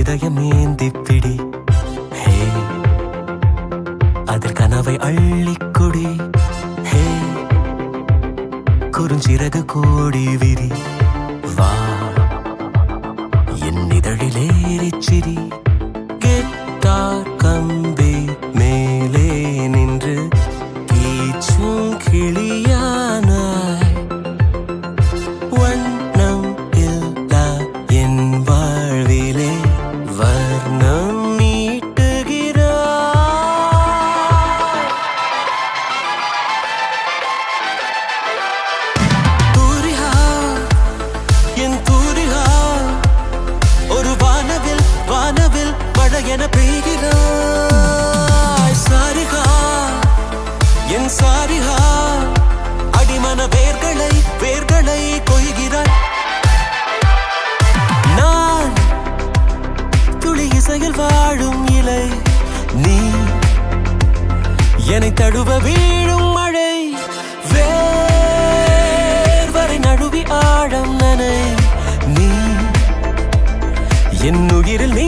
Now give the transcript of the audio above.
இதயமேந்திப்பிடி ஹே அதில் கனவை அள்ளிக்குடி ஹே குறுஞ்சிறகு கோடி விரி வா என் இதழிலேறிச்சிரி கெட்டார் கம்பி மேலே நின்று கீச்சும் கிளியானாய் வண்ணம் இல்லா என் வாழ்விலே வர்ணம் நீட்டுகிறாய் தூரிகா என் தூரிகா ஒரு வானவில் வானவில் மழை என பெய்கிறாய் சாரிகா என் சாரிகா அடிமன வேர்களை வேர்களை கொய்கிறாய் நான் துளி இசையில் வாழும் இலை நீ என்னை தழுவ வீழும் மழை வேர்வரை நழுவி ஆழம் நனை நீ என் உயிரில் நீ